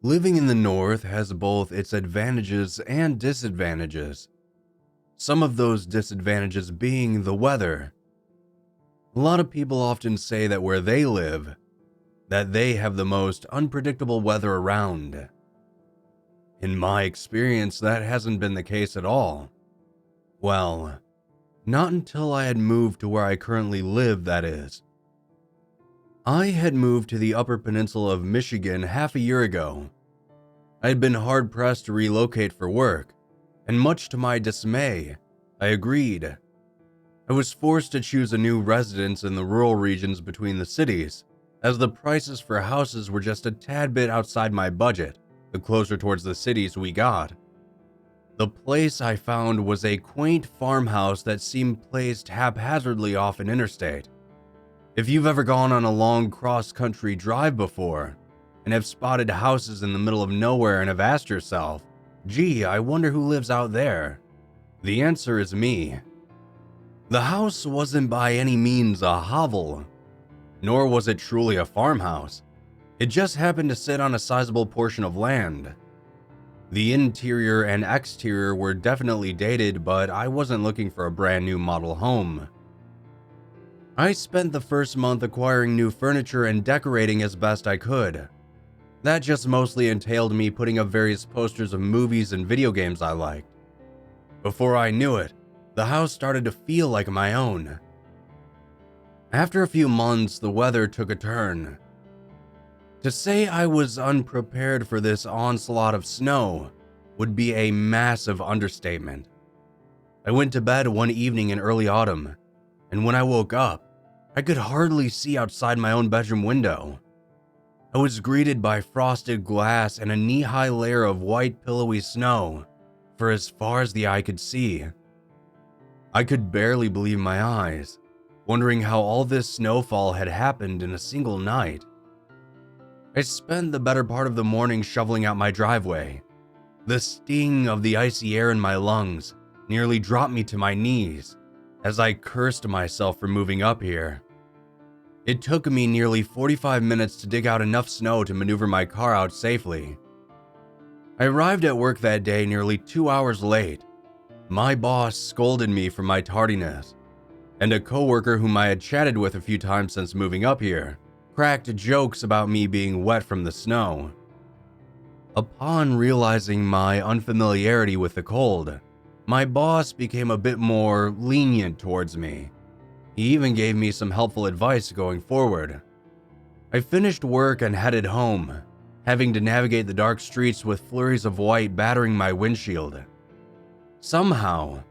Living in the North has both its advantages and disadvantages. Some of those disadvantages being the weather. A lot of people often say that where they live, that they have the most unpredictable weather around. In my experience, that hasn't been the case at all. Well, not until I had moved to where I currently live, that is. I had moved to the Upper Peninsula of Michigan half a year ago. I had been hard-pressed to relocate for work, and much to my dismay, I agreed. I was forced to choose a new residence in the rural regions between the cities, as the prices for houses were just a tad bit outside my budget, the closer towards the cities we got. The place I found was a quaint farmhouse that seemed placed haphazardly off an interstate. If you've ever gone on a long cross-country drive before, and have spotted houses in the middle of nowhere and have asked yourself, gee, I wonder who lives out there, the answer is me. The house wasn't by any means a hovel, nor was it truly a farmhouse. It just happened to sit on a sizable portion of land. The interior and exterior were definitely dated, but I wasn't looking for a brand new model home. I spent the first month acquiring new furniture and decorating as best I could. That just mostly entailed me putting up various posters of movies and video games I liked. Before I knew it, the house started to feel like my own. After a few months, the weather took a turn. To say I was unprepared for this onslaught of snow would be a massive understatement. I went to bed one evening in early autumn, and when I woke up, I could hardly see outside my own bedroom window. I was greeted by frosted glass and a knee-high layer of white pillowy snow for as far as the eye could see. I could barely believe my eyes, wondering how all this snowfall had happened in a single night. I spent the better part of the morning shoveling out my driveway. The sting of the icy air in my lungs nearly dropped me to my knees as I cursed myself for moving up here. It took me nearly 45 minutes to dig out enough snow to maneuver my car out safely. I arrived at work that day nearly 2 hours late. My boss scolded me for my tardiness, and a coworker whom I had chatted with a few times since moving up here cracked jokes about me being wet from the snow. Upon realizing my unfamiliarity with the cold, my boss became a bit more lenient towards me. He even gave me some helpful advice going forward. I finished work and headed home, having to navigate the dark streets with flurries of white battering my windshield. Somehow,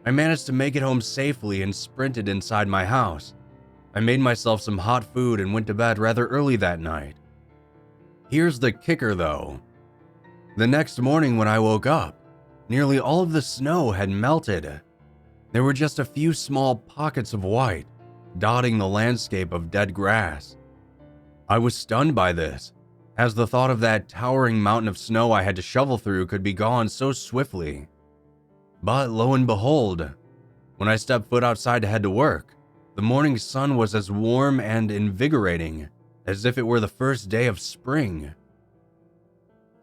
I managed to make it home safely and sprinted inside my house. I made myself some hot food and went to bed rather early that night. Here's the kicker though. The next morning when I woke up, nearly all of the snow had melted. There were just a few small pockets of white, dotting the landscape of dead grass. I was stunned by this, as the thought of that towering mountain of snow I had to shovel through could be gone so swiftly. But lo and behold, when I stepped foot outside to head to work, the morning sun was as warm and invigorating as if it were the first day of spring.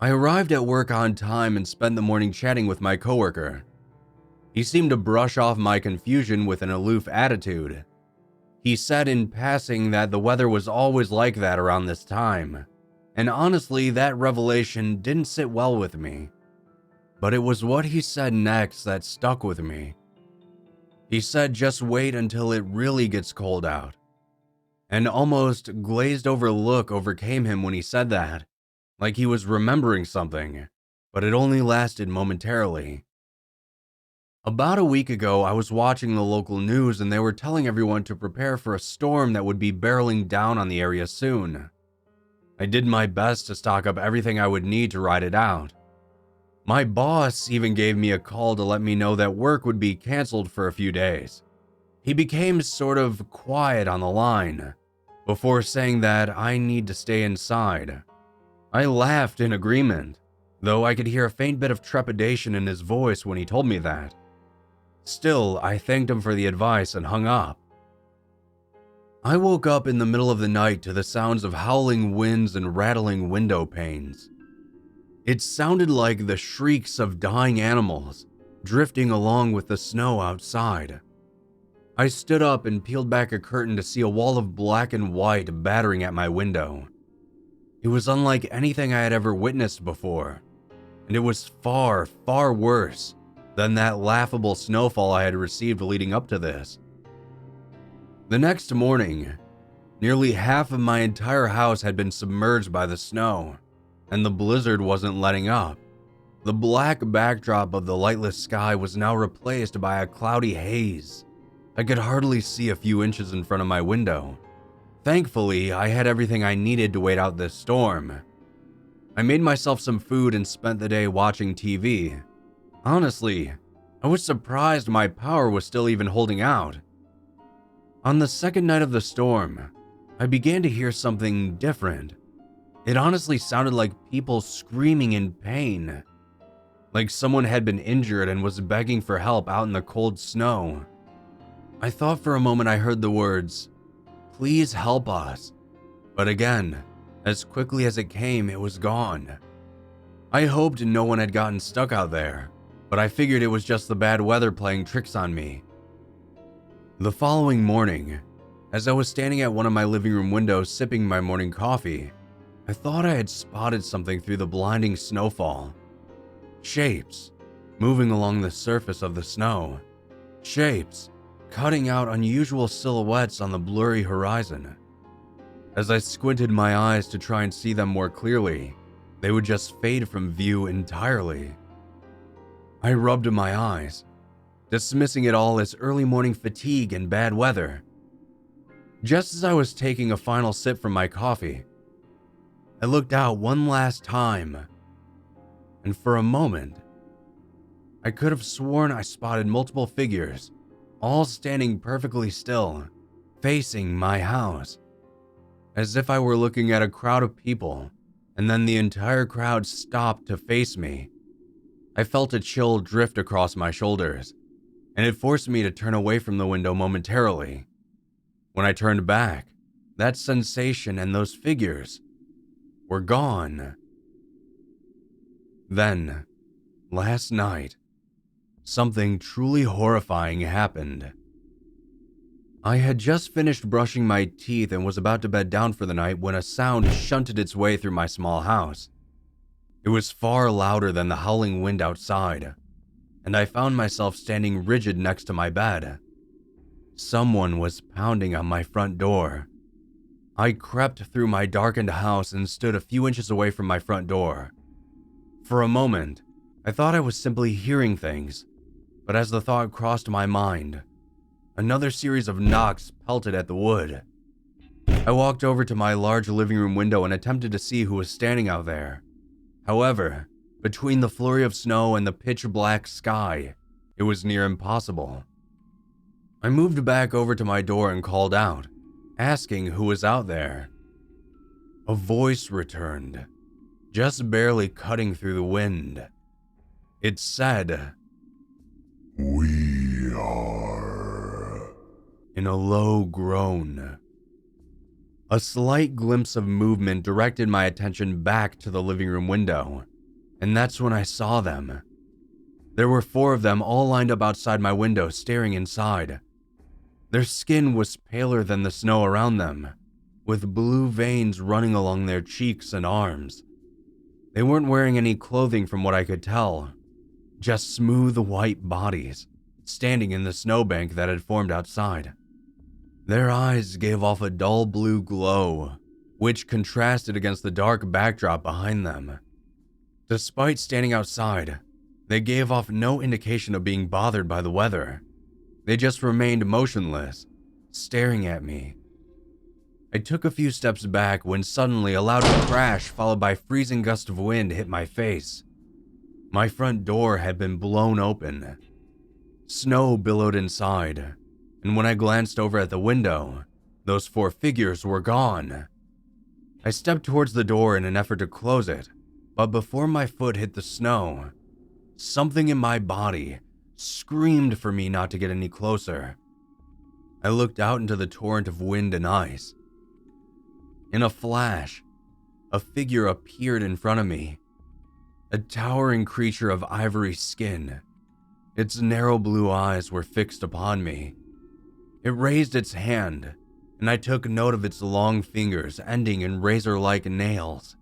I arrived at work on time and spent the morning chatting with my coworker. He seemed to brush off my confusion with an aloof attitude. He said in passing that the weather was always like that around this time, and honestly, that revelation didn't sit well with me. But it was what he said next that stuck with me. He said just wait until it really gets cold out. An almost glazed over look overcame him when he said that, like he was remembering something, but it only lasted momentarily. About a week ago, I was watching the local news and they were telling everyone to prepare for a storm that would be barreling down on the area soon. I did my best to stock up everything I would need to ride it out. My boss even gave me a call to let me know that work would be canceled for a few days. He became sort of quiet on the line, before saying that I need to stay inside. I laughed in agreement, though I could hear a faint bit of trepidation in his voice when he told me that. Still, I thanked him for the advice and hung up. I woke up in the middle of the night to the sounds of howling winds and rattling window panes. It sounded like the shrieks of dying animals drifting along with the snow outside. I stood up and peeled back a curtain to see a wall of black and white battering at my window. It was unlike anything I had ever witnessed before, and it was far, far worse than that laughable snowfall I had received leading up to this. The next morning, nearly half of my entire house had been submerged by the snow, and the blizzard wasn't letting up. The black backdrop of the lightless sky was now replaced by a cloudy haze. I could hardly see a few inches in front of my window. Thankfully, I had everything I needed to wait out this storm. I made myself some food and spent the day watching TV. Honestly, I was surprised my power was still even holding out. On the second night of the storm, I began to hear something different. It honestly sounded like people screaming in pain, like someone had been injured and was begging for help out in the cold snow. I thought for a moment I heard the words, "Please help us." But again, as quickly as it came, it was gone. I hoped no one had gotten stuck out there, but I figured it was just the bad weather playing tricks on me. The following morning, as I was standing at one of my living room windows sipping my morning coffee, I thought I had spotted something through the blinding snowfall. Shapes moving along the surface of the snow. Shapes cutting out unusual silhouettes on the blurry horizon. As I squinted my eyes to try and see them more clearly, they would just fade from view entirely. I rubbed my eyes, dismissing it all as early morning fatigue and bad weather. Just as I was taking a final sip from my coffee, I looked out one last time, and for a moment, I could have sworn I spotted multiple figures, all standing perfectly still, facing my house, as if I were looking at a crowd of people, and then the entire crowd stopped to face me. I felt a chill drift across my shoulders, and it forced me to turn away from the window momentarily. When I turned back, that sensation and those figures were gone. Then, last night, something truly horrifying happened. I had just finished brushing my teeth and was about to bed down for the night when a sound shunted its way through my small house. It was far louder than the howling wind outside, and I found myself standing rigid next to my bed. Someone was pounding on my front door. I crept through my darkened house and stood a few inches away from my front door. For a moment, I thought I was simply hearing things, but as the thought crossed my mind, another series of knocks pelted at the wood. I walked over to my large living room window and attempted to see who was standing out there. However, between the flurry of snow and the pitch black sky, it was near impossible. I moved back over to my door and called out, asking who was out there. A voice returned, just barely cutting through the wind. It said, "We are," in a low groan. A slight glimpse of movement directed my attention back to the living room window, and that's when I saw them. There were 4 of them all lined up outside my window, staring inside. Their skin was paler than the snow around them, with blue veins running along their cheeks and arms. They weren't wearing any clothing from what I could tell, just smooth white bodies, standing in the snowbank that had formed outside. Their eyes gave off a dull blue glow, which contrasted against the dark backdrop behind them. Despite standing outside, they gave off no indication of being bothered by the weather. They just remained motionless, staring at me. I took a few steps back when suddenly a loud crash followed by a freezing gust of wind hit my face. My front door had been blown open. Snow billowed inside, and when I glanced over at the window, those 4 figures were gone. I stepped towards the door in an effort to close it, but before my foot hit the snow, something in my body screamed for me not to get any closer. I looked out into the torrent of wind and ice. In a flash, a figure appeared in front of me. a towering creature of ivory skin. Its narrow blue eyes were fixed upon me. It raised its hand, and I took note of its long fingers ending in razor-like nails.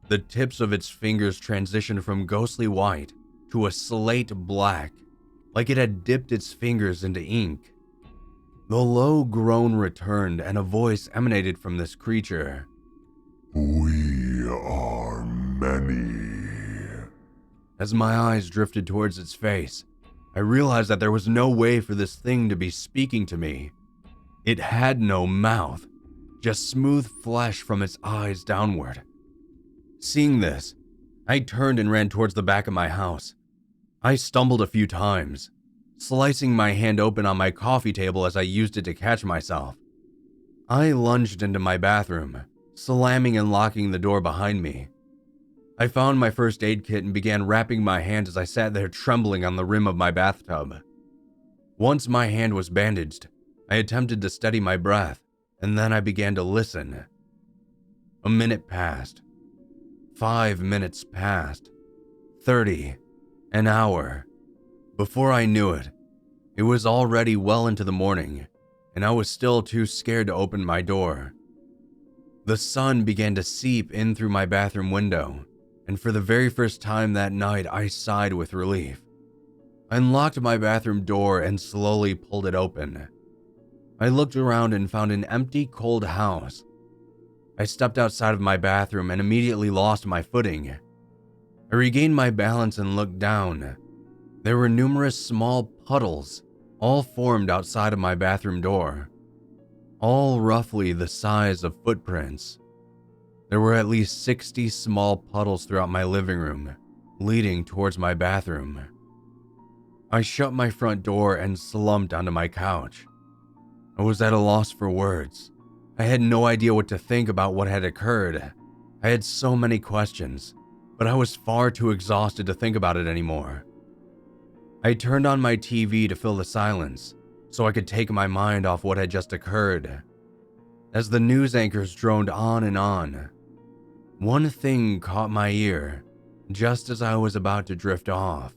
The tips of its fingers transitioned from ghostly white to a slate black, like it had dipped its fingers into ink. The low groan returned, and a voice emanated from this creature. We are many. As my eyes drifted towards its face, I realized that there was no way for this thing to be speaking to me. It had no mouth, just smooth flesh from its eyes downward. Seeing this, I turned and ran towards the back of my house. I stumbled a few times, slicing my hand open on my coffee table as I used it to catch myself. I lunged into my bathroom, slamming and locking the door behind me. I found my first aid kit and began wrapping my hand as I sat there trembling on the rim of my bathtub. Once my hand was bandaged, I attempted to steady my breath, and then I began to listen. A minute passed. 5 minutes passed. 30. An hour. Before I knew it, it was already well into the morning, and I was still too scared to open my door. The sun began to seep in through my bathroom window, and for the very first time that night, I sighed with relief. I unlocked my bathroom door and slowly pulled it open. I looked around and found an empty, cold house. I stepped outside of my bathroom and immediately lost my footing. I regained my balance and looked down. There were numerous small puddles, all formed outside of my bathroom door, all roughly the size of footprints. There were at least 60 small puddles throughout my living room, leading towards my bathroom. I shut my front door and slumped onto my couch. I was at a loss for words. I had no idea what to think about what had occurred. I had so many questions, but I was far too exhausted to think about it anymore. I turned on my TV to fill the silence, so I could take my mind off what had just occurred. As the news anchors droned on and on, one thing caught my ear just as I was about to drift off.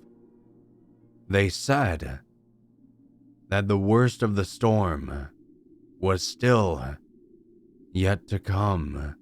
They said that the worst of the storm was still yet to come.